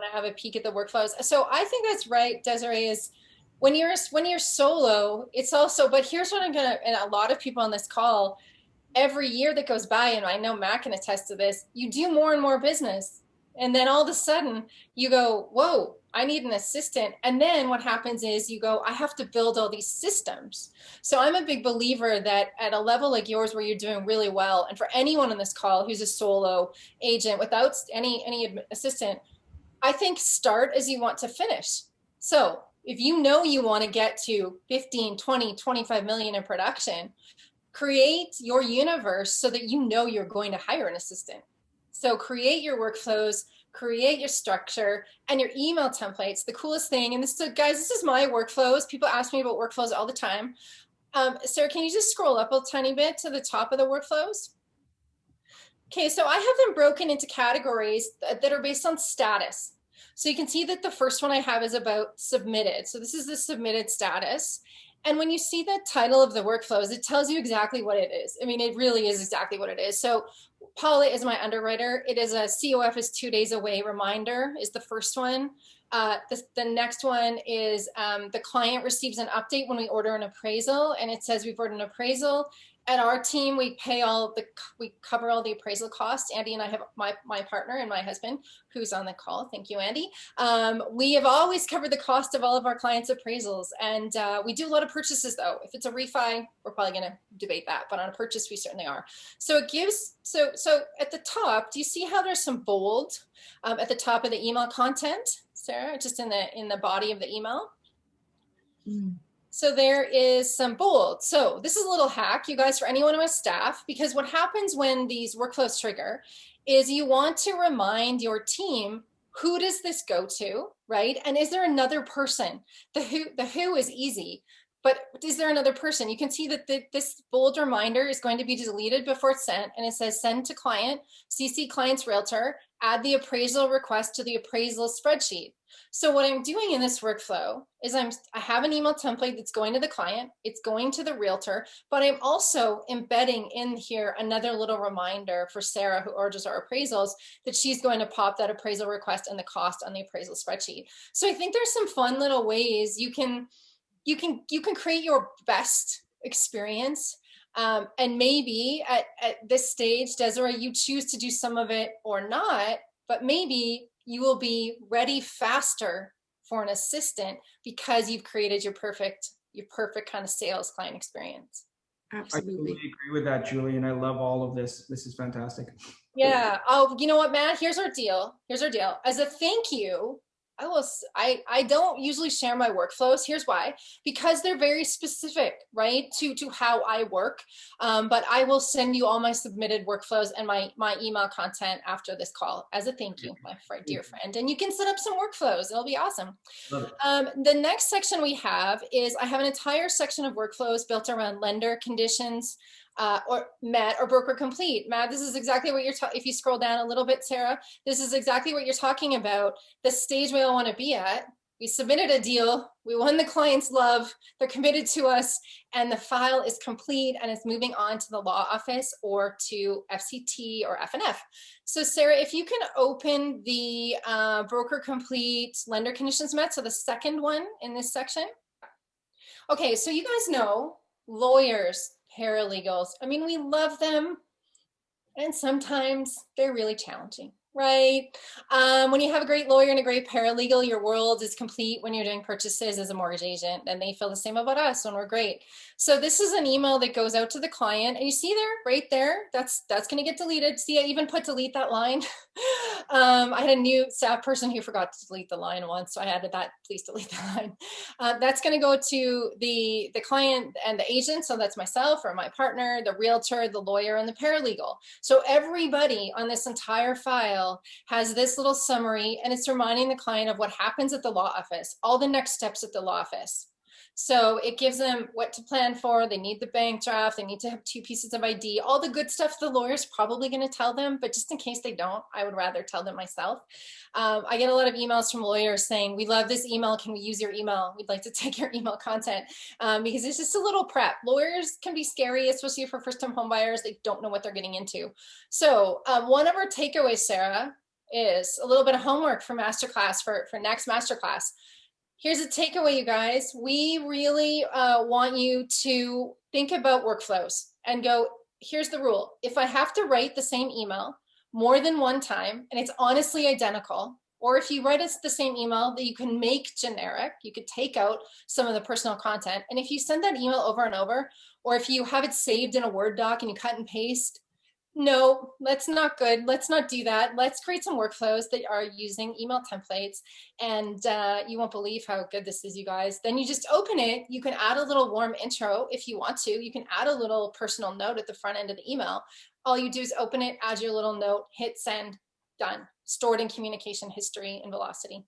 to have a peek at the workflows. So I think that's right, Desiree, is when you're solo, it's also, but here's what I'm gonna, and a lot of people on this call, every year that goes by, and I know Matt can attest to this, you do more and more business. And then all of a sudden you go, whoa, I need an assistant. And then what happens is you go, I have to build all these systems. So I'm a big believer that at a level like yours where you're doing really well, and for anyone on this call who's a solo agent without any assistant, I think start as you want to finish. So if you know you want to get to 15, 20, 25 million in production, create your universe so that you know you're going to hire an assistant. So create your workflows, create your structure and your email templates. The coolest thing, and this is, guys, this is my workflows. People ask me about workflows all the time. Sarah, can you just scroll up a tiny bit to the top of the workflows? Okay, so I have them broken into categories that are based on status. So you can see that the first one I have is about submitted. So this is the submitted status. And when you see the title of the workflows, it tells you exactly what it is. I mean, it really is exactly what it is. So Paula is my underwriter. It is a COF is 2 days away reminder is the first one. The next one is the client receives an update when we order an appraisal, and it says we've ordered an appraisal. At our team, we cover all the appraisal costs. Andy and I have my partner and my husband, who's on the call. Thank you, Andy. We have always covered the cost of all of our clients' appraisals, and we do a lot of purchases though. If it's a refi, we're probably going to debate that, but on a purchase, we certainly are. So it gives so at the top. Do you see how there's some bold at the top of the email content, Sarah? Just in the body of the email. Mm. So there is some bold. So this is a little hack, you guys, for anyone who has staff, because what happens when these workflows trigger is you want to remind your team, who does this go to, right? And is there another person? The who is easy, but is there another person? You can see that this bold reminder is going to be deleted before it's sent, and it says send to client, CC client's realtor, add the appraisal request to the appraisal spreadsheet. So what I'm doing in this workflow is I have an email template that's going to the client, it's going to the realtor, but I'm also embedding in here another little reminder for Sarah, who orders our appraisals, that she's going to pop that appraisal request and the cost on the appraisal spreadsheet. So I think there's some fun little ways you can create your best experience. And maybe at this stage, Desiree, you choose to do some of it or not, but maybe you will be ready faster for an assistant because you've created your perfect kind of sales client experience. Absolutely. I completely agree with that, Julie, and I love all of this. This is fantastic. Yeah. Oh, you know what, Matt? Here's our deal. As a thank you, I don't usually share my workflows. Here's why: because they're very specific, right, to how I work. But I will send you all my submitted workflows and my email content after this call as a thank you, my dear friend. And you can set up some workflows. It'll be awesome. The next section we have is I have an entire section of workflows built around lender conditions, or Matt, or broker complete. Matt, this is exactly what you're if you scroll down a little bit, Sarah, this is exactly what you're talking about. The stage we all want to be at. We submitted a deal, we won the client's love, they're committed to us, and the file is complete and it's moving on to the law office or to FCT or FNF. So Sarah, if you can open the broker complete lender conditions met, so the second one in this section. Okay, so you guys know lawyers, paralegals, I mean, we love them, and sometimes they're really challenging, right? When you have a great lawyer and a great paralegal, your world is complete when you're doing purchases as a mortgage agent, and they feel the same about us when we're great. So this is an email that goes out to the client, and you see there, right there, that's going to get deleted. See, I even put delete that line. I had a new staff person who forgot to delete the line once, so I added that, please delete the line. That's going to go to the client and the agent, so that's myself or my partner, the realtor, the lawyer, and the paralegal. So everybody on this entire file has this little summary, and it's reminding the client of what happens at the law office, all the next steps at the law office. So it gives them what to plan for. They need the bank draft. They need to have 2 pieces of ID, all the good stuff the lawyer's probably going to tell them, but just in case they don't, I would rather tell them myself. I get a lot of emails from lawyers saying, we love this email. Can we use your email? We'd like to take your email content, because it's just a little prep. Lawyers can be scary, especially for first-time home buyers. They don't know what they're getting into. So one of our takeaways, Sarah, is a little bit of homework for Masterclass for next Masterclass. Here's a takeaway, you guys. We really want you to think about workflows and go, here's the rule. If I have to write the same email more than one time and it's honestly identical, or if you write us the same email that you can make generic, you could take out some of the personal content. And if you send that email over and over, or if you have it saved in a Word doc and you cut and paste, no, that's not good. Let's not do that. Let's create some workflows that are using email templates. And you won't believe how good this is, you guys. Then you just open it. You can add a little warm intro if you want to. You can add a little personal note at the front end of the email. All you do is open it, add your little note, hit send, done. Stored in communication history and velocity.